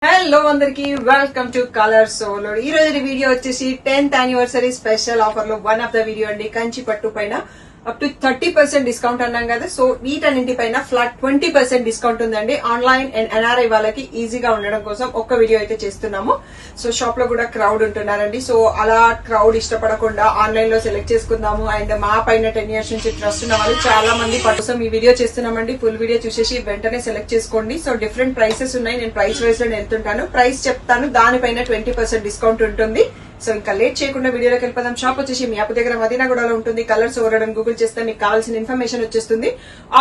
Hello అందరికి welcome to colour solo. ఈ రోజు వీడియో వచ్చేసి 10th యానివర్సరీ స్పెషల్ ఆఫర్ లో వన్ ఆఫ్ ద వీడియో అండి. కంచి పట్టు పైన అప్ టు 30% డిస్కౌంట్ అన్నాం కదా. సో వీటన్నింటి పైన ఫ్లాట్ 20% డిస్కౌంట్ ఉందండి. ఆన్లైన్ అండ్ ఎన్ఆర్ఐ వాళ్ళకి ఈజీగా ఉండడం కోసం ఒక్క వీడియో అయితే చేస్తున్నాము. సో షాప్ లో కూడా క్రౌడ్ ఉంటున్నారండి. సో అలా క్రౌడ్ ఇష్టపడకుండా ఆన్లైన్ లో సెలెక్ట్ చేసుకుందాము. అండ్ మా పైన 10 years నుంచి ట్రస్ట్ ఉన్న వాళ్ళు చాలా మంది కోసం ఈ వీడియో చేస్తున్నామండి. ఫుల్ వీడియో చూసేసి వెంటనే సెలెక్ట్ చేసుకోండి. సో డిఫరెంట్ ప్రైసెస్ ఉన్నాయి. నేను ప్రైస్ వైజ్ లో వెళ్తుంటాను. ప్రైస్ చెప్తాను, దానిపైన 20% డిస్కౌంట్ ఉంటుంది. సో ఇంకా లేట్ చేయకుండా వీడియోలోకి వెళ్ళిపోదాం. షాప్ వచ్చేసి మీ యాప్ దగ్గర మదీనాగూడలో ఉంటుంది. కలర్స్ ఓవరడం గూగుల్ చేస్తే మీకు కావాల్సిన ఇన్ఫర్మేషన్ వచ్చేస్తుంది.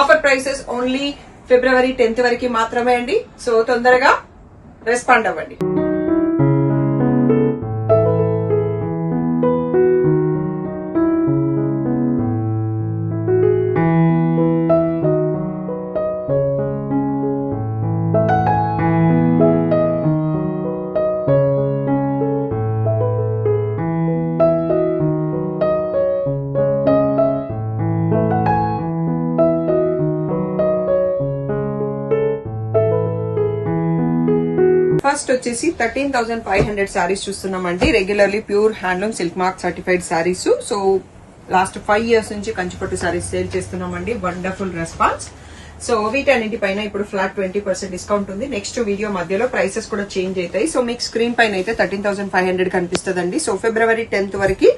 Offer prices only February 10th వరకు మాత్రమే అండి. సో తొందరగా రెస్పాండ్ అవ్వండి. ఫస్ట్ వచ్చేసి 13,500 శారీస్ చూస్తున్నామండి. Regularly pure handloom silk mark certified saris. So last 5 years నుంచి కంచిపట్టు శారీస్ సేల్ చేస్తున్నామండి. Wonderful response. సో వీటన్నింటి పైన ఇప్పుడు ఫ్లాట్ 20% డిస్కౌంట్ ఉంది. నెక్స్ట్ వీడియో మధ్యలో ప్రైసెస్ కూడా చేంజ్ అవుతాయి. సో మీకు స్క్రీన్ పైన అయితే 13,500 కనిపిస్తుందండి. సో February 10th వరకు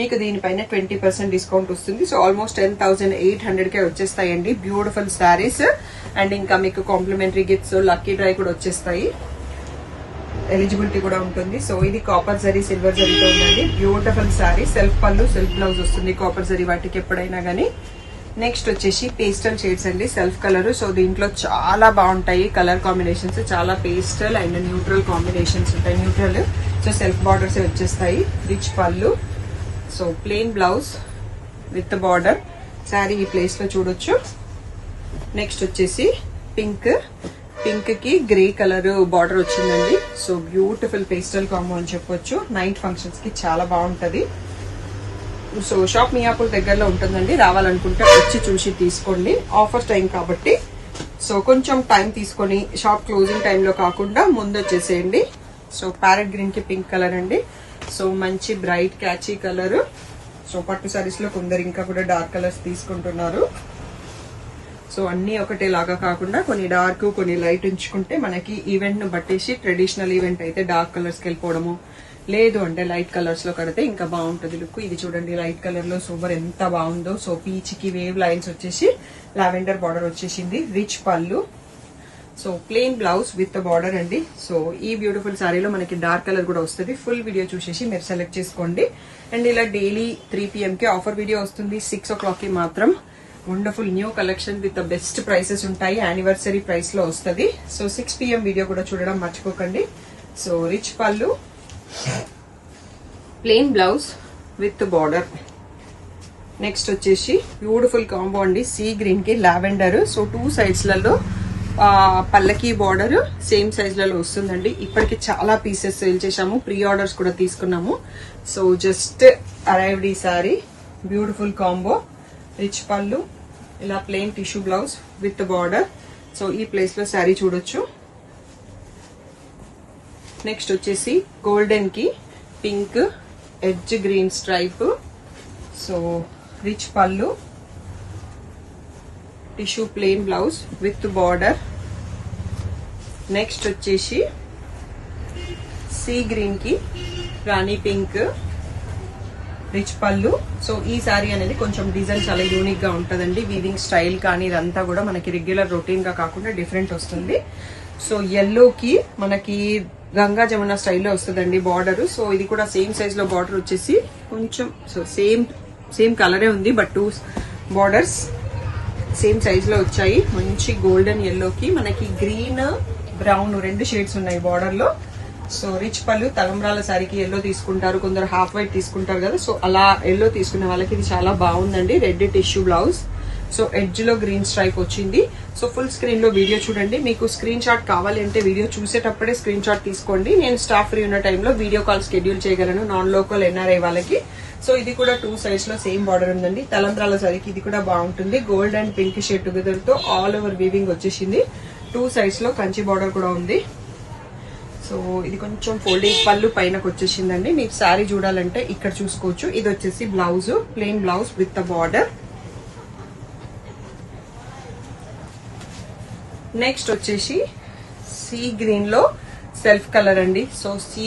మీకు దీనిపైన 20% డిస్కౌంట్ వస్తుంది. సో ఆల్మోస్ట్ 10,800 కే వచ్చేస్తాయండి. బ్యూటిఫుల్ శారీస్. అండ్ ఇంకా మీకు కాంప్లిమెంటరీ గిఫ్ట్స్, లక్కీ డ్రై కూడా వచ్చేస్తాయి. ఎలిజిబిలిటీ కూడా ఉంటుంది. సో ఇది కాపర్ జరీ సిల్వర్ జరీతో ఉందండి. బ్యూటిఫుల్ శారీ. సెల్ఫ్ పళ్ళు, సెల్ఫ్ బ్లౌజ్ వస్తుంది కాపర్ జరీ వాటికి ఎప్పుడైనా గానీ. నెక్స్ట్ వచ్చేసి పేస్టల్ షేడ్స్ అండి. Self colour. సో దీంట్లో చాలా బాగుంటాయి కలర్ కాంబినేషన్స్. చాలా పేస్టల్ అండ్ న్యూట్రల్ కాంబినేషన్స్ ఉంటాయి. న్యూట్రల్. సో సెల్ఫ్ బార్డర్స్ వచ్చేస్తాయి. రిచ్ పళ్ళు. So plain blouse with border. Sari ఈ ప్లేస్ లో చూడొచ్చు. నెక్స్ట్ వచ్చేసి పింక్ కి గ్రే కలర్ బార్డర్ వచ్చిందండి. సో బ్యూటిఫుల్ పేస్టల్ కాంబో అని చెప్పొచ్చు. నైట్ ఫంక్షన్స్ కి చాలా బాగుంటది. సో షాప్ మియాపూర్ దగ్గరలో ఉంటుందండి. రావాలనుకుంటే వచ్చి చూసి తీసుకోండి. ఆఫర్ టైం కాబట్టి సో కొంచెం టైం తీసుకొని షాప్ క్లోజింగ్ టైంలో కాకుండా ముందు వచ్చేసేయండి. సో ప్యారెట్ గ్రీన్ కి పింక్ కలర్ అండి. సో మంచి బ్రైట్ క్యాచీ కలర్. సో పట్టు సారీస్ లో కొందరు ఇంకా కూడా డార్క్ కలర్స్ తీసుకుంటున్నారు. సో అన్ని ఒకటేలాగా కాకుండా కొన్ని డార్క్ కొన్ని లైట్ ఉంచుకుంటే మనకి ఈవెంట్ ను బట్టేసి ట్రెడిషనల్ ఈవెంట్ అయితే డార్క్ కలర్స్ కి వెళ్ళిపోవడము, లేదు అంటే లైట్ కలర్స్ లో కడితే ఇంకా బాగుంటది లుక్. ఇది చూడండి లైట్ కలర్ లో సూపర్ ఎంత బాగుందో. సో పీచ్ కి వేవ్ లైన్స్ వచ్చేసి లావెండర్ బార్డర్ వచ్చేసింది. రిచ్ పళ్ళు. So plain blouse with border అండి. సో ఈ బ్యూటిఫుల్ సారీలో మనకి డార్క్ కలర్ కూడా వస్తుంది. ఫుల్ వీడియో చూసేసి మీరు సెలెక్ట్ చేసుకోండి. అండ్ ఇలా డైలీ 3 PM కి ఆఫర్ వీడియో వస్తుంది. 6 o'clock కి మాత్రం wonderful new collection with best prices ఉంటాయి. యానివర్సరీ ప్రైస్ లో వస్తుంది. సో 6 PM వీడియో కూడా చూడడం మర్చిపోకండి. సో రిచ్ పళ్ళు, plain blouse with border. Next వచ్చేసి బ్యూటిఫుల్ కాంబో అండి. సీ గ్రీన్ కి లావెండర్. సో 2 sides లలో పల్లకి బార్డర్ సేమ్ సైజ్ లలో వస్తుందండి. ఇప్పటికి చాలా పీసెస్ సేల్ చేశాము. ప్రీ ఆర్డర్స్ కూడా తీసుకున్నాము. సో జస్ట్ అరైవ్డ్ ఈ సారీ. Beautiful combo. రిచ్ పళ్ళు, ఇలా plain tissue blouse with border. So ఈ ప్లేస్ లో శారీ చూడొచ్చు. నెక్స్ట్ వచ్చేసి గోల్డెన్ కి pink edge green stripe. So rich పళ్ళు, tissue plain blouse with border. Next వచ్చేసి సీ గ్రీన్ కి రాణి పింక్, రిచ్ పళ్ళు. సో ఈ శారీ అనేది కొంచెం డిజైన్ చాలా యూనిక్ గా ఉంటదండి. వీవింగ్ స్టైల్ కానీ ఇదంతా కూడా మనకి రెగ్యులర్ రొటీన్ గా కాకుండా డిఫరెంట్ వస్తుంది. సో ఎల్లో కి మనకి గంగా జమున స్టైల్లో వస్తుందండి బార్డర్. సో ఇది కూడా సేమ్ సైజ్ లో బార్డర్ వచ్చేసి కొంచెం సో సేమ్ కలరే ఉంది. బట్ 2 బార్డర్స్ సేమ్ సైజ్ లో వచ్చాయి. మంచి గోల్డెన్ ఎల్లోకి మనకి గ్రీన్ బ్రౌన్ 2 షేడ్స్ ఉన్నాయి బార్డర్ లో. సో రిచ్ పళ్ళు. తలంబ్రాల శారీకి ఎల్లో తీసుకుంటారు, కొందరు హాఫ్ వైట్ తీసుకుంటారు కదా. సో అలా ఎల్లో తీసుకునే వాళ్ళకి ఇది చాలా బాగుందండి. Red tissue blouse. So edge లో గ్రీన్ స్ట్రైప్ వచ్చింది. సో ఫుల్ స్క్రీన్ లో వీడియో చూడండి. మీకు స్క్రీన్ షాట్ కావాలి అంటే వీడియో చూసేటప్పుడే స్క్రీన్ షాట్ తీసుకోండి. నేను స్టాఫ్ ఫ్రీ ఉన్న టైంలో వీడియో కాల్ షెడ్యూల్ చేయగలను నాన్ లోకల్ ఎన్ఆర్ఐ వాళ్ళకి. సో ఇది కూడా 2 sides లో సేమ్ బార్డర్ ఉందండి. తలంబ్రాల సారీకి ఇది కూడా బాగుంటుంది. Gold and pink shade together తో ఆల్ ఓవర్ వీవింగ్ వచ్చేసింది. 2 sides లో కంచి బార్డర్ కూడా ఉంది. సో ఇది కొంచెం ఫోల్డింగ్ పళ్ళు పైనకి వచ్చేసిందండి. మీకు శారీ చూడాలంటే ఇక్కడ చూసుకోవచ్చు. ఇది వచ్చేసి blouse, plain blouse with the border. Next వచ్చేసి సీ గ్రీన్ లో సెల్ఫ్ కలర్ అండి. సో సీ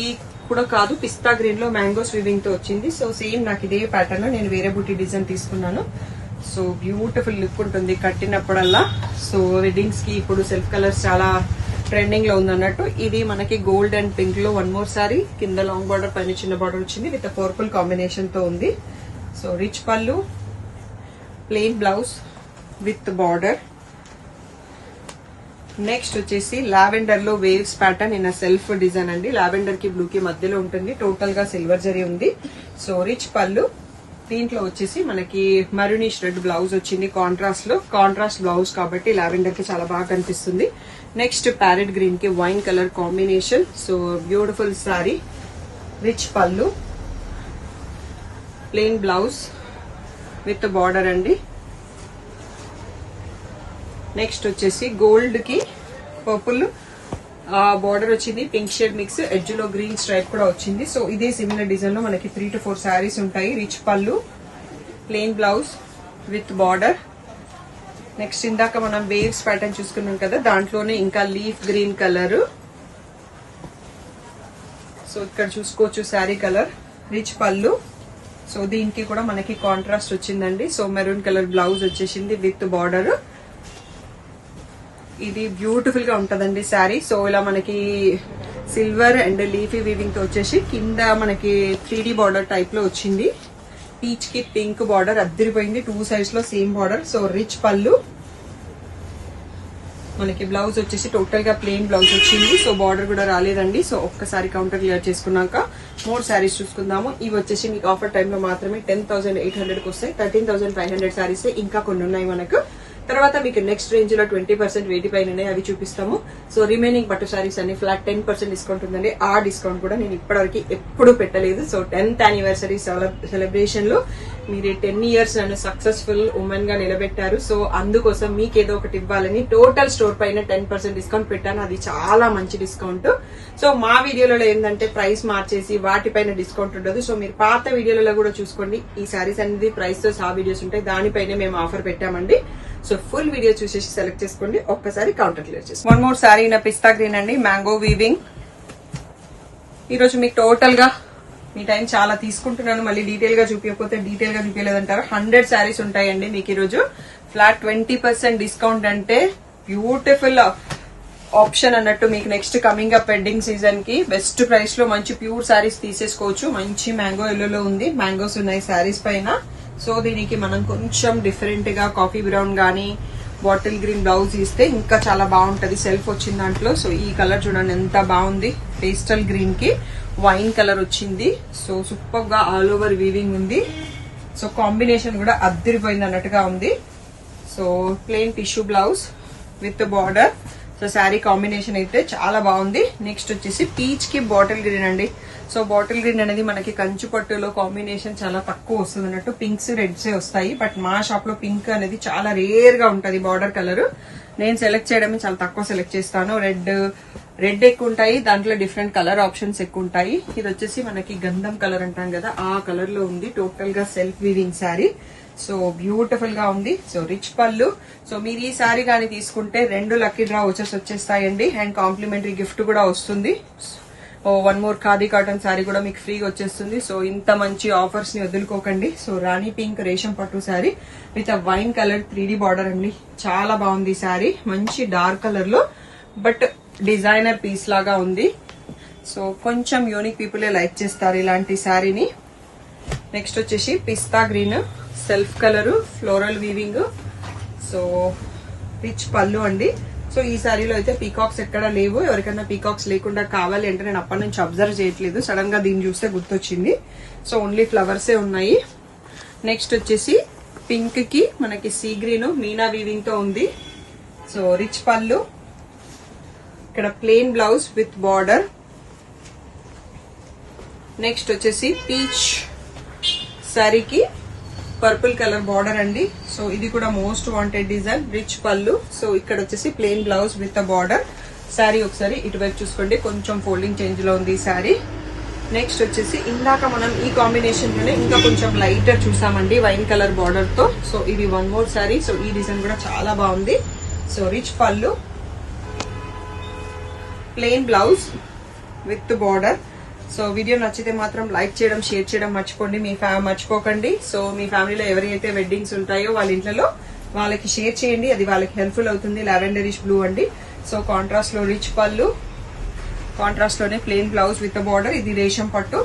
కూడా కాదు, పిస్తా గ్రీన్ లో మ్యాంగోస్ వీవింగ్ తో వచ్చింది. సో సేమ్ నాకు ఇదే ప్యాటర్న్ లో నేను వేరే బుట్టి డిజైన్ తీసుకున్నాను. సో బ్యూటిఫుల్ లుక్ ఉంటుంది కట్టినప్పుడల్లా. సో వెడ్డింగ్స్ కి ఇప్పుడు సెల్ఫ్ కలర్స్ చాలా ట్రెండింగ్ లో ఉందన్నట్టు. ఇది మనకి గోల్డ్ అండ్ పింక్ లో వన్ మోర్ సారీ, కింద లాంగ్ బార్డర్ పైన చిన్న బార్డర్ వచ్చింది విత్ పర్పుల్ కాంబినేషన్ తో ఉంది. సో రిచ్ పళ్ళు, plain blouse with border. Next వచ్చేసి లావెండర్ లో waves pattern in self design అండి. లావెండర్ కి బ్లూ కి మధ్యలో ఉంటుంది. టోటల్ గా సిల్వర్ జరీ ఉంది. సో రిచ్ పళ్ళు, దీంట్లో వచ్చేసి మనకి మరూనిష్ రెడ్ బ్లౌజ్ వచ్చింది కాంట్రాస్ట్ లో. కాంట్రాస్ట్ బ్లౌజ్ కాబట్టి లావెండర్ కి చాలా బాగా కనిపిస్తుంది. నెక్స్ట్ ప్యారెట్ గ్రీన్ కి wine colour combination. So beautiful sorry, rich పళ్ళు, ప్లెయిన్ బ్లౌజ్ విత్ బార్డర్ అండి. నెక్స్ట్ వచ్చేసి గోల్డ్ కి పర్పుల్ బార్డర్ వచ్చింది, పింక్ షేడ్ మిక్స్, ఎడ్జ్ లో గ్రీన్ స్ట్రైప్ కూడా వచ్చింది. సో ఇదే సిమిలర్ డిజైన్ లో మనకి 3 to 4 శారీస్ ఉంటాయి. రిచ్ పళ్ళు, plain blouse with border. Next ఇందాక మనం వేవ్స్ ప్యాటర్న్ చూసుకున్నాం కదా, దాంట్లోనే ఇంకా లీఫ్ గ్రీన్ కలర్. సో ఇక్కడ చూసుకోవచ్చు శారీ కలర్, రిచ్ పళ్ళు. సో దీనికి కూడా మనకి కాంట్రాస్ట్ వచ్చిందండి. సో మెరూన్ కలర్ బ్లౌజ్ వచ్చేసింది విత్ బార్డర్. ఇది బ్యూటిఫుల్ గా ఉంటదండి శారీ. సో ఇలా మనకి సిల్వర్ అండ్ లీఫీ వీవింగ్ తో వచ్చేసి కింద మనకి 3D బార్డర్ టైప్ లో వచ్చింది. పీచ్ కి పింక్ బార్డర్ అద్దరిపోయింది, 2 సైడ్స్ లో సేమ్ బార్డర్. సో రిచ్ పళ్ళు, మనకి బ్లౌజ్ వచ్చేసి టోటల్ గా ప్లెయిన్ బ్లౌజ్ వచ్చింది. సో బార్డర్ కూడా రాలేదండి. సో ఒక్కసారి కౌంటర్ క్లియర్ చేసుకున్నాక మోర్ శారీస్ చూసుకుందాము. ఇవి వచ్చేసి మీకు ఆఫర్ టైమ్ లో మాత్రమే 10,800 కి వస్తాయి. 13,500 శారీస్ ఇంకా కొన్ని ఉన్నాయి మనకు. తర్వాత మీకు నెక్స్ట్ రేంజ్ లో 20% వేటి పైన అవి చూపిస్తాము. సో రిమైనింగ్ పట్టు సారీస్ అన్ని ఫ్లాట్ 10% డిస్కౌంట్ ఉందండి. ఆ డిస్కౌంట్ కూడా నేను ఇప్పటివరకు ఎప్పుడు పెట్టలేదు. సో 10th యానివర్సరీ సెలబ్రేషన్ లో మీరు 10 years నన్ను సక్సెస్ఫుల్ ఉమెన్ గా నిలబెట్టారు. సో అందుకోసం మీకు ఏదో ఒకటి ఇవ్వాలని టోటల్ స్టోర్ పైన 10% డిస్కౌంట్ పెట్టాను. అది చాలా మంచి డిస్కౌంట్. సో మా వీడియోలలో ఏంటంటే ప్రైస్ మార్చేసి వాటిపైన డిస్కౌంట్ ఉండదు. సో మీరు పాత వీడియోలలో కూడా చూసుకోండి. ఈ సారీస్ అనేది ప్రైస్ తో సహా వీడియోస్ ఉంటాయి, దానిపైన మేము ఆఫర్ పెట్టామండి. సో ఫుల్ వీడియో చూసేసి సెలెక్ట్ చేసుకోండి. ఒక్కసారి కౌంటర్ క్లియర్ చేసి వన్ మోర్ సారీ నా పిస్తా గ్రీన్ అండి, మ్యాంగో వీవింగ్. ఈరోజు మీకు టోటల్ గా మీ టైం చాలా తీసుకుంటున్నాను. మళ్ళీ డీటెయిల్ గా చూపించకపోతే డీటెయిల్ గా చూపించలేదంటారు. 100 శారీస్ ఉంటాయండి మీకు ఈరోజు. ఫ్లాట్ 20% డిస్కౌంట్ అంటే బ్యూటిఫుల్ ఆప్షన్ అన్నట్టు. మీకు next coming up wedding season కి బెస్ట్ ప్రైస్ లో మంచి ప్యూర్ శారీస్ తీసేసుకోవచ్చు. మంచి మ్యాంగో ఎల్లోలో ఉంది, మ్యాంగోస్ ఉన్నాయి శారీస్ పైన. సో దీనికి మనం కొంచెం డిఫరెంట్ గా కాఫీ బ్రౌన్ గానీ బాటిల్ గ్రీన్ బ్లౌజ్ ఇస్తే ఇంకా చాలా బాగుంటది. సెల్ఫ్ వచ్చింది దాంట్లో. సో ఈ కలర్ చూడండి ఎంత బాగుంది. పేస్టల్ గ్రీన్ కి వైన్ కలర్ వచ్చింది. సో సూపర్ గా ఆల్ ఓవర్ వీవింగ్ ఉంది. సో కాంబినేషన్ కూడా అద్దరిపోయింది అన్నట్టుగా ఉంది. So plain tissue blouse with border. So sari combination అయితే చాలా బాగుంది. నెక్స్ట్ వచ్చేసి పీచ్ కి బాటిల్ గ్రీన్ అండి. సో బాటిల్ గ్రీన్ అనేది మనకి కంచు పట్టులో కాంబినేషన్ చాలా తక్కువ వస్తుంది అన్నట్టు. పింక్స్ రెడ్స్ వస్తాయి, బట్ మా షాప్ లో పింక్ అనేది చాలా రేర్ గా ఉంటది బార్డర్ కలర్. నేను సెలెక్ట్ చేయడమే చాలా తక్కువ సెలెక్ట్ చేస్తాను. రెడ్ ఎక్కువ ఉంటాయి, దాంట్లో డిఫరెంట్ కలర్ ఆప్షన్స్ ఎక్కువ ఉంటాయి. ఇది వచ్చేసి మనకి గంధం కలర్ అంటాం కదా, ఆ కలర్ లో ఉంది. టోటల్ గా self weaving sari. So beautiful గా ఉంది. సో రిచ్ పళ్ళు. సో మీరు ఈ శారీ కానీ తీసుకుంటే 2 లక్కీ డ్రా వచ్చేసి వచ్చేస్తాయండి. అండ్ కాంప్లిమెంటరీ గిఫ్ట్ కూడా వస్తుంది. One more khadi cotton sari కూడా మీకు ఫ్రీగా వచ్చేస్తుంది. సో ఇంత మంచి ఆఫర్స్ ని వదులుకోకండి. సో రాణి పింక్ రేషం పట్టు sari with wine colour 3D border అండి. చాలా బాగుంది శారీ. మంచి డార్క్ కలర్ లో బట్ డిజైనర్ పీస్ లాగా ఉంది. సో కొంచెం యూనిక్ పీపులే లైక్ చేస్తారు ఇలాంటి శారీని. నెక్స్ట్ వచ్చేసి పిస్తా green self colour floral weaving. So rich పళ్ళు అండి. సో ఈ శారీలో అయితే పీకాక్స్ ఎక్కడ లేవు. ఎవరికైనా పీకాక్స్ లేకుండా కావాలి అంటే నేను అప్పటి నుంచి అబ్జర్వ్ చేయట్లేదు, సడన్ గా దీన్ని చూస్తే గుర్తొచ్చింది. సో ఓన్లీ ఫ్లవర్సే ఉన్నాయి. నెక్స్ట్ వచ్చేసి పింక్ కి మనకి సీ గ్రీన్ మీనా వీవింగ్ తో ఉంది. సో రిచ్ పళ్ళు, ఇక్కడ plain blouse with border. Next వచ్చేసి పీచ్ శారీకి పర్పుల్ కలర్ బార్డర్ అండి. సో ఇది కూడా మోస్ట్ వాంటెడ్ డిజైన్. రిచ్ పళ్ళు. సో ఇక్కడ వచ్చేసి plain blouse with border. Sari ఒకసారి ఇటువైపు చూసుకోండి, కొంచెం ఫోల్డింగ్ చేంజ్ లో ఉంది ఈ శారీ. నెక్స్ట్ వచ్చేసి ఇందాక మనం ఈ కాంబినేషన్ లోనే ఇంకా కొంచెం లైటర్ చూసామండి, వైన్ కలర్ బార్డర్ తో. సో ఇది వన్ మోర్ శారీ. సో ఈ డిజైన్ కూడా చాలా బాగుంది. సో రిచ్ పళ్ళు, plain blouse with border. So video నచ్చితే మాత్రం లైక్ చేయడం, షేర్ చేయడం మర్చిపోకండి. సో మీ ఫ్యామిలీలో ఎవరైతే వెడ్డింగ్స్ ఉంటాయో వాళ్ళ ఇంట్లో వాళ్ళకి షేర్ చేయండి, అది వాళ్ళకి హెల్ప్ఫుల్ అవుతుంది. లావెండరిష్ బ్లూ అండి. సో కాంట్రాస్ట్ లో రిచ్ పళ్ళు, కాంట్రాస్ట్ లోనే ప్లెయిన్ బ్లౌజ్ విత్ బార్డర్. ఇది రేషం పట్టు.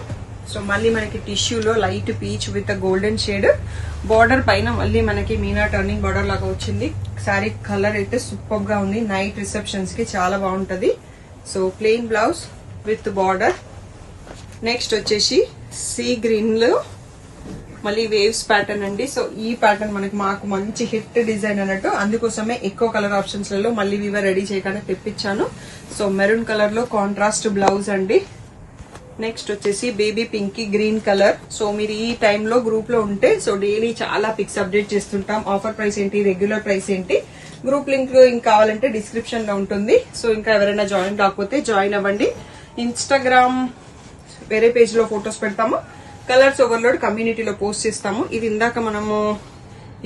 సో మళ్ళీ మనకి టిష్యూలో light peach with golden shade border పైన మళ్ళీ మనకి మీనా టర్నింగ్ బార్డర్ లాగా వచ్చింది. శారీ కలర్ అయితే సూపర్ గా ఉంది, నైట్ రిసెప్షన్స్ కి చాలా బాగుంటది. So plain blouse with border. Next వచ్చేసి సీ గ్రీన్ లో మళ్ళీ వేవ్స్ ప్యాటర్న్ అండి. సో ఈ ప్యాటర్న్ మాకు మంచి హిట్ డిజైన్ అన్నట్టు, అందుకోసమే ఎక్కువ కలర్ ఆప్షన్స్ లలో మళ్ళీ వీవర్ రెడీ చేయగానే తెప్పించాను. సో మెరూన్ కలర్ లో కాంట్రాస్ట్ బ్లౌజ్ అండి. నెక్స్ట్ వచ్చేసి baby pink green colour. So మీరు ఈ టైంలో గ్రూప్ లో ఉంటే సో డైలీ చాలా పిక్స్ అప్డేట్ చేస్తుంటాం. ఆఫర్ ప్రైస్ ఏంటి, రెగ్యులర్ ప్రైస్ ఏంటి, గ్రూప్ లింక్ ఇంకా కావాలంటే డిస్క్రిప్షన్ లో ఉంటుంది. సో ఇంకా ఎవరైనా జాయిన్ కాకపోతే జాయిన్ అవ్వండి. ఇన్స్టాగ్రామ్ వేరే పేజ్ లో ఫొటోస్ పెడతాము, కలర్స్ ఓవర్లోడ్ కమ్యూనిటీలో పోస్ట్ చేస్తాము. ఇది ఇందాక మనము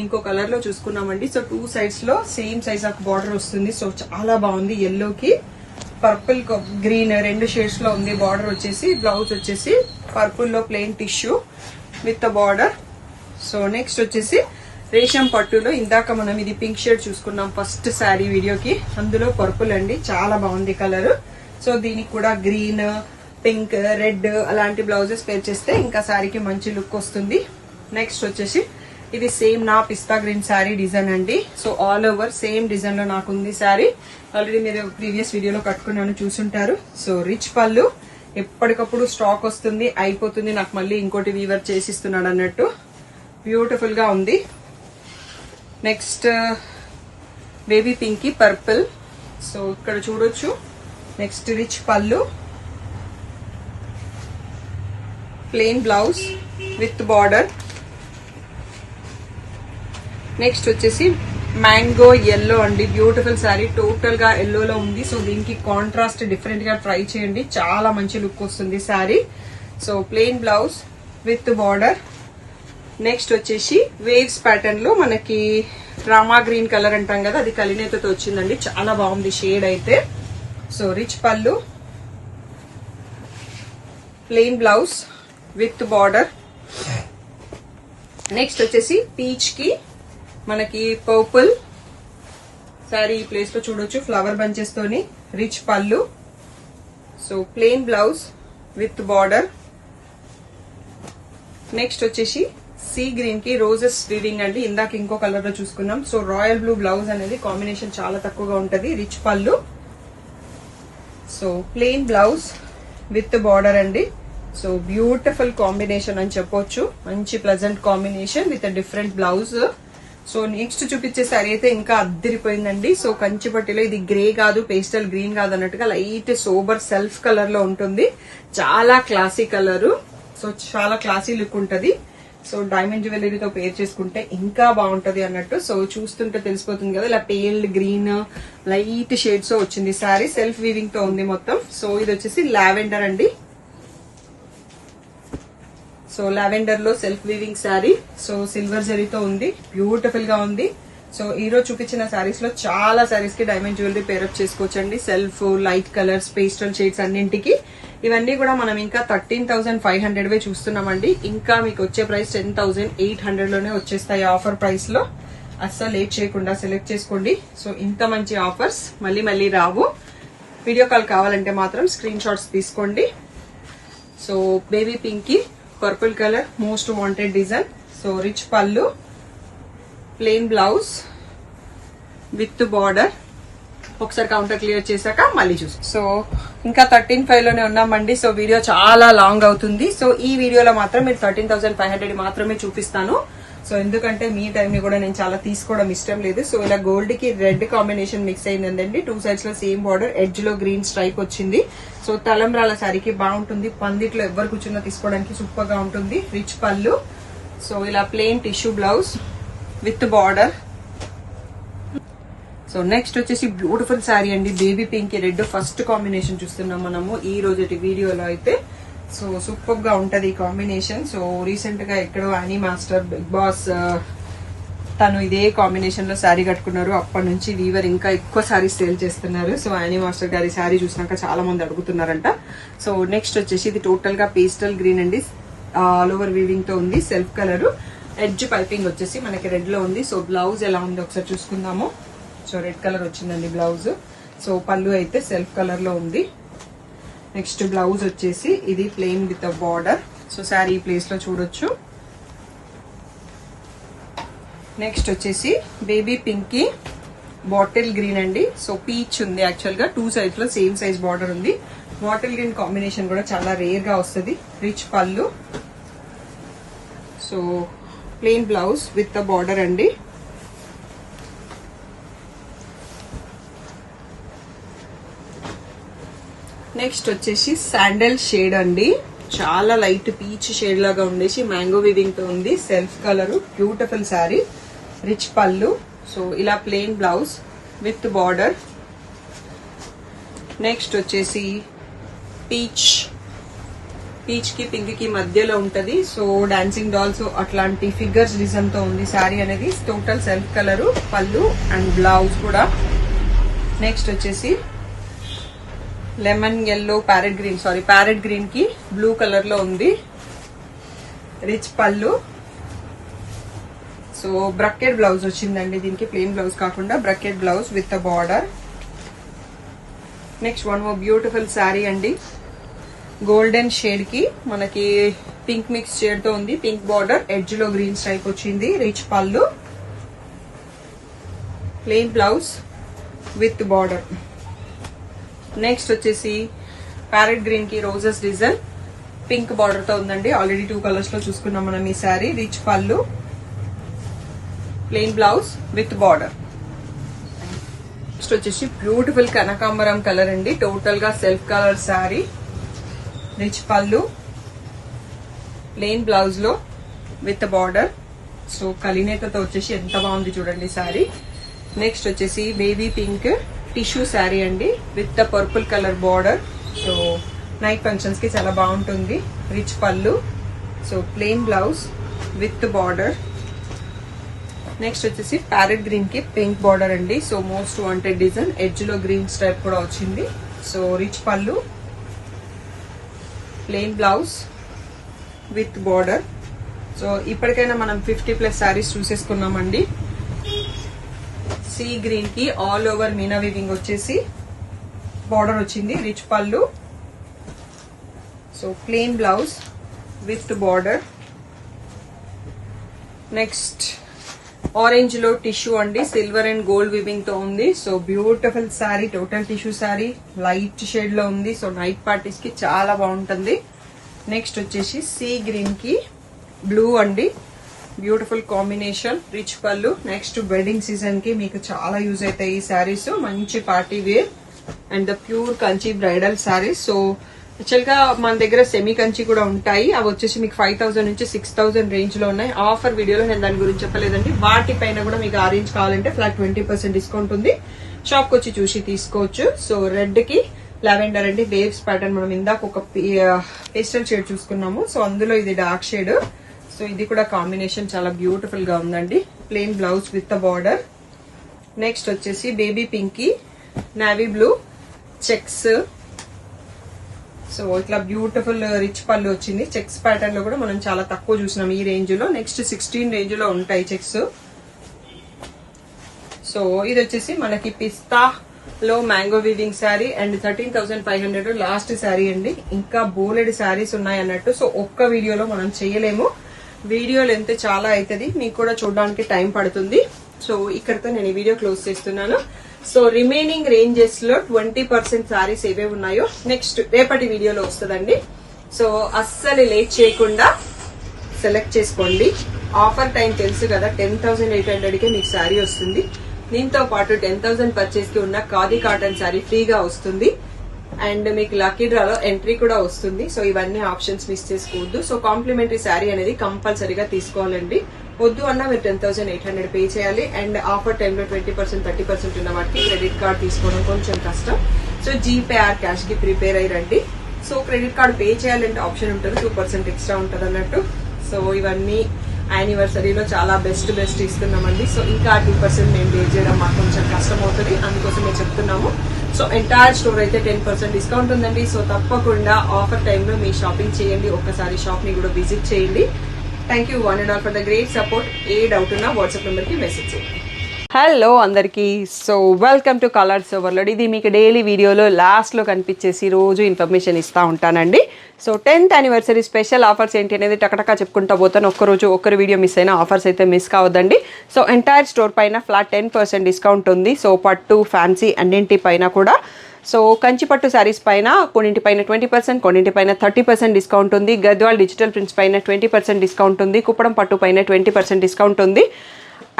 ఇంకో కలర్ లో చూసుకున్నామండి. సో 2 సైడ్స్ లో సేమ్ సైజ్ ఆఫ్ బార్డర్ వస్తుంది. సో చాలా బాగుంది. ఎల్లోకి పర్పుల్ గ్రీన్ 2 షేడ్స్ లో ఉంది బార్డర్ వచ్చేసి. బ్లౌజ్ వచ్చేసి పర్పుల్ లో plain tissue with border. So next వచ్చేసి రేషం పట్టులో ఇందాక మనం ఇది పింక్ షేడ్ చూసుకున్నాం ఫస్ట్ శారీ వీడియోకి, అందులో పర్పుల్ అండి. చాలా బాగుంది కలర్. సో దీనికి కూడా గ్రీన్, పింక్, రెడ్ అలాంటి బ్లౌజెస్ పేర్ చేస్తే ఇంకా శారీకి మంచి లుక్ వస్తుంది. నెక్స్ట్ వచ్చేసి ఇది సేమ్ నా పిస్తా గ్రీన్ శారీ డిజైన్ అండి. So all over same design లో నాకు ఉంది శారీ. ఆల్రెడీ మీరు ప్రీవియస్ వీడియోలో కట్టుకున్నాను, చూసుంటారు. సో రిచ్ పళ్ళు, ఎప్పటికప్పుడు స్టాక్ వస్తుంది, అయిపోతుంది, నాకు మళ్ళీ ఇంకోటి వీవర్ చేసిస్తున్నాడు అన్నట్టు. బ్యూటిఫుల్ గా ఉంది. Next baby pink purple. So ఇక్కడ చూడొచ్చు. నెక్స్ట్ రిచ్ పళ్ళు, plain blouse with border. Next వచ్చేసి మ్యాంగో ఎల్లో అండి. బ్యూటిఫుల్ శారీ, టోటల్ గా ఎల్లోలో ఉంది. సో దీనికి కాంట్రాస్ట్ డిఫరెంట్ గా ట్రై చేయండి, చాలా మంచి లుక్ వస్తుంది sari. So plain blouse with border. Next వచ్చేసి వేవ్స్ ప్యాటర్న్ లో మనకి రామా గ్రీన్ కలర్ అంటాం కదా, అది కలినేతతో వచ్చిందండి. చాలా బాగుంది షేడ్ అయితే. సో రిచ్ పళ్ళు, plain blouse with border. Next వచ్చేసి పీచ్ కి మనకి పర్పుల్ శారీ ఈ ప్లేస్ లో చూడొచ్చు, ఫ్లవర్ బంచెస్ తోని. రిచ్ పళ్ళు. So plain blouse with border. Next వచ్చేసి సీ గ్రీన్ కి రోజెస్ వీవింగ్ అండి. ఇందాక ఇంకో కలర్ లో చూసుకున్నాం. సో రాయల్ బ్లూ బ్లౌజ్ అనేది కాంబినేషన్ చాలా తక్కువగా ఉంటది. రిచ్ పళ్ళు. So plain blouse with border అండి. సో బ్యూటిఫుల్ కాంబినేషన్ అని చెప్పొచ్చు, మంచి pleasant combination with different blouse. So next చూపించే శారీ అయితే ఇంకా అద్దరిపోయిందండి. సో కంచిపట్టిలో ఇది గ్రే కాదు, పేస్టల్ గ్రీన్ కాదు అన్నట్టుగా లైట్ సోబర్ సెల్ఫ్ కలర్ లో ఉంటుంది. చాలా క్లాసీ కలర్. సో చాలా క్లాసీ లుక్ ఉంటది. సో డైమండ్ జ్యువెలరీతో పేర్ చేసుకుంటే ఇంకా బాగుంటది అన్నట్టు. సో చూస్తుంటే తెలిసిపోతుంది కదా, ఇలా పేల్ గ్రీన్ లైట్ షేడ్స్ వచ్చింది శారీ. సెల్ఫ్ వీవింగ్ తో ఉంది మొత్తం. సో ఇది వచ్చేసి లావెండర్ అండి. సో లావెండర్ లో self weaving sari. So silver జరీతో ఉంది, బ్యూటిఫుల్ గా ఉంది. సో ఈ రోజు చూపించిన శారీస్ లో చాలా శారీస్ కి డైమండ్ జ్యువెలరీ పేరప్ చేసుకోవచ్చండి. Self, light colours, pastel shades అన్నింటికి. ఇవన్నీ కూడా మనం ఇంకా 13,500 చూస్తున్నామండి. ఇంకా మీకు వచ్చే ప్రైస్ 10,800 లోనే వచ్చేస్తాయి ఆఫర్ ప్రైస్ లో. అస్సలు లేట్ చేయకుండా సెలెక్ట్ చేసుకోండి. సో ఇంత మంచి ఆఫర్స్ మళ్ళీ మళ్ళీ రావు. వీడియో కాల్ కావాలంటే మాత్రం స్క్రీన్ షాట్స్ తీసుకోండి. So baby pink purple colour most wanted design. So rich పళ్ళు, ప్లెయిన్ బ్లౌజ్ విత్ బార్డర్. ఒకసారి కౌంటర్ క్లియర్ చేశాక మళ్ళీ చూసి. సో ఇంకా 13,500 లోనే ఉన్నామండి. సో వీడియో చాలా లాంగ్ అవుతుంది. సో ఈ వీడియోలో మాత్రం మీరు 13,500 మాత్రమే చూపిస్తాను. సో ఎందుకంటే మీ టైం ని కూడా నేను చాలా తీసుకోవడం ఇష్టం లేదు. సో ఇలా గోల్డ్ కి రెడ్ కాంబినేషన్ మిక్స్ అయిందండి. 2 సైడ్స్ లో సేమ్ బార్డర్, ఎడ్జ్ లో గ్రీన్ స్ట్రైప్ వచ్చింది. సో తలంబ్రాల శారీకి బాగుంటుంది. పందిట్లో ఎవరు కూర్చున్నా తీసుకోవడానికి సూపర్ గా ఉంటుంది. రిచ్ పళ్ళు. సో ఇలా plain tissue blouse with border. So next వచ్చేసి బ్యూటిఫుల్ శారీ అండి, baby pink red first combination చూస్తున్నాం మనము ఈ రోజు వీడియోలో అయితే. సో సూపర్ గా ఉంటది ఈ కాంబినేషన్. సో రీసెంట్ గా ఎక్కడో యానీ మాస్టర్ బిగ్ బాస్ తను ఇదే కాంబినేషన్ లో శారీ కట్టుకున్నారు. అప్పటి నుంచి వీవర్ ఇంకా ఎక్కువ శారీస్ సేల్ చేస్తున్నారు. సో యానీ మాస్టర్ గారి శారీ చూసినాక చాలా మంది అడుగుతున్నారంట. సో నెక్స్ట్ వచ్చేసి ఇది టోటల్ గా పేస్టల్ గ్రీన్ అండి, ఆల్ ఓవర్ వీవింగ్ తో ఉంది. సెల్ఫ్ కలర్, ఎడ్జ్ పైపింగ్ వచ్చేసి మనకి రెడ్ లో ఉంది. సో బ్లౌజ్ ఎలా ఉంది ఒకసారి చూసుకుందాము. సో రెడ్ కలర్ వచ్చిందండి బ్లౌజ్. సో పళ్ళు అయితే సెల్ఫ్ కలర్ లో ఉంది. నెక్స్ట్ బ్లౌజ్ వచ్చేసి ఇది plain with border. So sari ఈ ప్లేస్ లో చూడొచ్చు. నెక్స్ట్ వచ్చేసి బేబీ పింక్ కి బాటిల్ గ్రీన్ అండి. సో పీచ్ ఉంది, యాక్చువల్ గా 2 సైజ్ లో సేమ్ సైజ్ బార్డర్ ఉంది. బాటిల్ గ్రీన్ కాంబినేషన్ కూడా చాలా రేర్ గా వస్తుంది. రిచ్ పళ్ళు, so plain blouse with the border అండి. నెక్స్ట్ వచ్చేసి శాండల్ షేడ్ అండి, చాలా లైట్ పీచ్ షేడ్ లాగా ఉండేసి మ్యాంగో వీవింగ్ తో ఉంది. Self colour, beautiful sari, rich పళ్ళు. సో ఇలా plain blouse with border. Next వచ్చేసి పీచ్ కి పింక్ కి మధ్యలో ఉంటది. సో డాన్సింగ్ డాల్స్ అట్లాంటి ఫిగర్స్ డిజైన్ తో ఉంది శారీ అనేది. టోటల్ సెల్ఫ్ కలర్, పళ్ళు అండ్ బ్లౌజ్ కూడా. నెక్స్ట్ వచ్చేసి లెమన్ ఎల్లో ప్యారెట్ గ్రీన్ కి బ్లూ కలర్ లో ఉంది. రిచ్ పళ్ళు, సో బ్రకెట్ బ్లౌజ్ వచ్చిందండి దీనికి, ప్లెయిన్ బ్లౌజ్ కాకుండా bracket blouse with border. Next one more beautiful sari అండి, గోల్డెన్ షేడ్ కి మనకి పింక్ మిక్స్ షేడ్ తో ఉంది. పింక్ బార్డర్, ఎడ్జ్ లో గ్రీన్ స్ట్రైప్ వచ్చింది. రిచ్ పళ్ళు, plain blouse with border. Next వచ్చేసి ప్యారెట్ గ్రీన్ కి రోజెస్ డిజైన్, పింక్ బార్డర్ తో ఉందండి. ఆల్రెడీ 2 కలర్స్ లో చూసుకున్నాం మనం ఈ శారీ. రిచ్ పళ్ళు, plain blouse with border. Next వచ్చేసి బ్యూటిఫుల్ కనకాంబరం కలర్ అండి, టోటల్ గా సెల్ఫ్ కలర్ శారీ. రిచ్ పళ్ళు, ప్లెయిన్ బ్లౌజ్ లో విత్ బార్డర్. సో కలినేతతో వచ్చేసి ఎంత బాగుంది చూడండి శారీ. నెక్స్ట్ వచ్చేసి బేబీ పింక్ టిష్యూ శారీ అండి with the purple colour border. So night functions కి చాలా బాగుంటుంది. రిచ్ పళ్ళు, so plain blouse with border. Next వచ్చేసి ప్యారెట్ గ్రీన్ కి పింక్ బార్డర్ అండి. So most wanted design, edge లో గ్రీన్ స్ట్రైప్ కూడా వచ్చింది. సో రిచ్ పళ్ళు, plain blouse with border. So ఇప్పటికైనా మనం 50+ శారీస్ చూసేసుకున్నామండి. సీ గ్రీన్ కి ఆల్ ఓవర్ మీనా వీవింగ్ వచ్చేసి బార్డర్ వచ్చింది. రిచ్ పళ్ళు, so plain blouse with border. Next orange లో టిష్యూ అండి, సిల్వర్ అండ్ గోల్డ్ వీవింగ్ తో ఉంది. So beautiful sari, total tissue sari, light shade లో ఉంది. సో నైట్ పార్టీస్ కి చాలా బాగుంటుంది. నెక్స్ట్ వచ్చేసి సీ గ్రీన్ కి బ్లూ అండి, బ్యూటిఫుల్ కాంబినేషన్. రిచ్ పళ్ళు. నెక్స్ట్ వెడ్డింగ్ సీజన్ కి మీకు చాలా యూజ్ అవుతాయి ఈ శారీస్. మంచి party wear and the pure Kanchi bridal saris. So actual గా మన దగ్గర సెమీ కంచి కూడా ఉంటాయి. అవి వచ్చేసి మీకు 5000 నుంచి 6000 రేంజ్ లో ఉన్నాయి. ఆఫర్ వీడియోలో నేను దాని గురించి చెప్పలేదండి. వాటిపైన కూడా మీకు ఆ రేంజ్ కావాలంటే ఫ్లాట్ 20% డిస్కౌంట్ ఉంది. షాప్ కి వచ్చి చూసి తీసుకోవచ్చు. సో రెడ్ కి లావెండర్ అండి, వేవ్స్ ప్యాటర్న్. మనం ఇందాక ఒక పేస్టల్ షేడ్ చూసుకున్నాము. సో అందులో ఇది డార్క్ షేడ్. సో ఇది కూడా కాంబినేషన్ చాలా బ్యూటిఫుల్ గా ఉందండి. Plain blouse with border. Next వచ్చేసి baby pink, navy blue checks. So ఇట్లా బ్యూటిఫుల్ రిచ్ పళ్ళు వచ్చింది. చెక్స్ ప్యాటర్న్ లో కూడా మనం చాలా తక్కువ చూసినాం ఈ రేంజ్ లో. నెక్స్ట్ 16 రేంజ్ లో ఉంటాయి చెక్స్. సో ఇది వచ్చేసి మనకి పిస్తా లో mango weaving sari and 13,500 last sari అండి. ఇంకా బోలెడ్ శారీస్ ఉన్నాయి అన్నట్టు. సో ఒక్క వీడియోలో మనం చేయలేము, వీడియో లెంత్ చాలా అవుతుంది, మీకు కూడా చూడడానికి టైం పడుతుంది. సో ఇక్కడతో నేను ఈ వీడియో క్లోజ్ చేస్తున్నాను. సో రిమైనింగ్ రేంజెస్ లో 20% శారీస్ ఏవే ఉన్నాయో నెక్స్ట్ రేపటి వీడియోలో వస్తుందండి. సో అస్సలు లేట్ చేయకుండా సెలెక్ట్ చేసుకోండి. ఆఫర్ టైం తెలుసు కదా, 10,800 కి మీకు శారీ వస్తుంది. దీంతో పాటు 10,000 పర్చేస్ కి ఉన్న ఖాదీ కాటన్ శారీ ఫ్రీగా వస్తుంది. అండ్ మీకు లక్కీ డ్రాలో ఎంట్రీ కూడా వస్తుంది. సో ఇవన్నీ ఆప్షన్స్ మిస్ చేసుకోవద్దు. సో కాంప్లిమెంటరీ శారీ అనేది కంపల్సరీగా తీసుకోవాలండి. వద్దు అన్నా మీరు 10,800 పే చేయాలి. అండ్ ఆఫర్ టైంలో 20% 30% ఉన్న వాటికి క్రెడిట్ కార్డ్ తీసుకోవడం కొంచెం కష్టం. సో జీపే ఆర్ క్యాష్ కి ప్రిపేర్ అయ్యండి. సో క్రెడిట్ కార్డ్ పే చేయాలంటే ఆప్షన్ ఉంటుంది, 2% ఎక్స్ట్రా ఉంటుంది అన్నట్టు. సో ఇవన్నీ యానివర్సరీలో చాలా బెస్ట్ ఇస్తున్నామండి. సో ఇంకా 2% మేము పే చేయడం మాకు కొంచెం కష్టం అవుతుంది, అందుకోసం మేము చెప్తున్నాము. సో ఎంటైర్ స్టోర్ అయితే 10% డిస్కౌంట్ ఉందండి. సో తప్పకుండా ఆఫర్ టైంలో మీ షాపింగ్ చేయండి, ఒక్కసారి షాప్ ని కూడా విజిట్ చేయండి. Thank you one and all for the great support. A doubt ఉన్నా వాట్సాప్ నెంబర్కి మెసేజ్ చేయండి. హలో అందరికీ, so welcome to colours overload. ఇది మీకు డైలీ వీడియోలో లాస్ట్లో కనిపించేసి రోజు ఇన్ఫర్మేషన్ ఇస్తూ ఉంటానండి. So 10th anniversary special offers ఏంటి అనేది టకటకా చెప్పుకుంటా పోతాను. ఒక్కరు వీడియో మిస్ అయినా ఆఫర్స్ అయితే మిస్ కావద్దండి. సో ఎంటైర్ స్టోర్ పైన ఫ్లాట్ 10% డిస్కౌంట్ ఉంది. సో పట్టు, ఫ్యాన్సీ అన్నింటి పైన కూడా. సో కంచిపట్టు శారీస్ పైన కొన్నింటిపైన 20%, కొన్నింటిపైన 30% డిస్కౌంట్ ఉంది. గద్వాల్ డిజిటల్ ప్రింట్స్ పైన 20% డిస్కౌంట్ ఉంది. కుప్పడం పట్టు పైన 20% డిస్కౌంట్ ఉంది.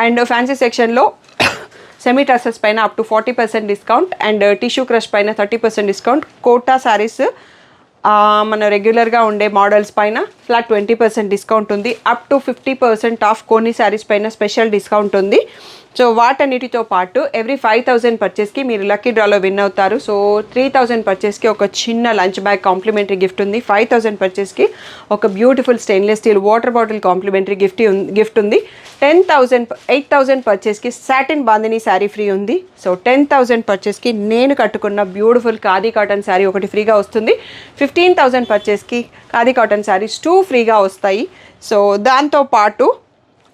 అండ్ ఫ్యాన్సీ సెక్షన్లో సెమీ డ్రెస్సెస్ పైన up to 40% discount. And tissue crush పైన 30% డిస్కౌంట్. కోటా శారీస్ మన రెగ్యులర్గా ఉండే మోడల్స్ పైన ఫ్లాట్ 20% డిస్కౌంట్ ఉంది. అప్ టు 50% ఆఫ్ కొన్ని శారీస్ పైన స్పెషల్ డిస్కౌంట్ ఉంది. సో వాటన్నిటితో పాటు ఎవ్రీ 5,000 పర్చేస్కి మీరు లక్కీ డ్రాలో విన్ అవుతారు. సో 3,000 పర్చేస్కి ఒక చిన్న లంచ్ బ్యాగ్ కాంప్లిమెంటరీ గిఫ్ట్ ఉంది. 5,000 పర్చేస్కి ఒక beautiful stainless steel water bottle complementary gift ఉంది. 8,000 పర్చేస్కి సాటిన్ బాందిని శారీ ఫ్రీ ఉంది. సో 10,000 పర్చేస్కి నేను కట్టుకున్న బ్యూటిఫుల్ ఖాదీ కాటన్ శారీ ఒకటి ఫ్రీగా వస్తుంది. 15,000 పర్చేస్కి ఖాదీ కాటన్ శారీస్ 2 ఫ్రీగా వస్తాయి. సో దాంతోపాటు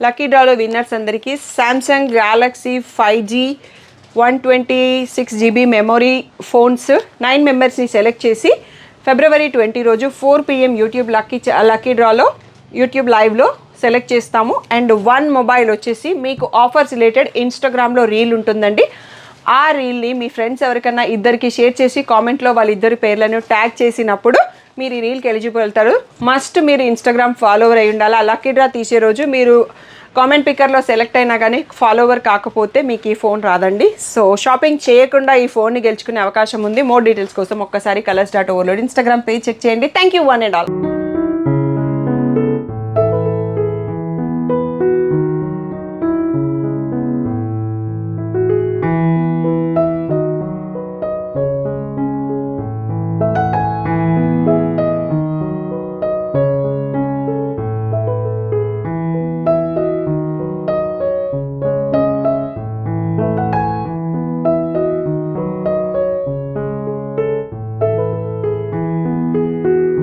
లక్కీ డ్రాలో విన్నర్స్ అందరికీ Samsung Galaxy 5G 126GB memory phones 9 మెంబర్స్ని సెలెక్ట్ చేసి February 20 రోజు 4 PM యూట్యూబ్ లక్కీ డ్రాలో యూట్యూబ్ లైవ్లో సెలెక్ట్ చేస్తాము. అండ్ 1 మొబైల్ వచ్చేసి మీకు ఆఫర్స్ రిలేటెడ్ ఇన్స్టాగ్రామ్లో రీల్ ఉంటుందండి. ఆ రీల్ని మీ ఫ్రెండ్స్ ఎవరికన్నా ఇద్దరికి షేర్ చేసి కామెంట్లో వాళ్ళిద్దరి పేర్లను ట్యాగ్ చేసినప్పుడు మీరు ఈ రీల్కి ఎలిజిబుల్ అవుతారు. మస్ట్ మీరు ఇన్స్టాగ్రామ్ ఫాలోవర్ అయి ఉండాలి. ఆ లక్కీ డ్రా తీసే రోజు మీరు కామెంట్ పిక్కర్లో సెలెక్ట్ అయినా కానీ ఫాలోవర్ కాకపోతే మీకు ఈ ఫోన్ రాదండి. సో షాపింగ్ చేయకుండా ఈ ఫోన్ని గెలుచుకునే అవకాశం ఉంది. మోర్ డీటెయిల్స్ కోసం ఒక్కసారి కలర్స్.ఓవర్లోడ్ ఇన్స్టాగ్రామ్ పేజ్ చెక్ చేయండి. Thank you one and all.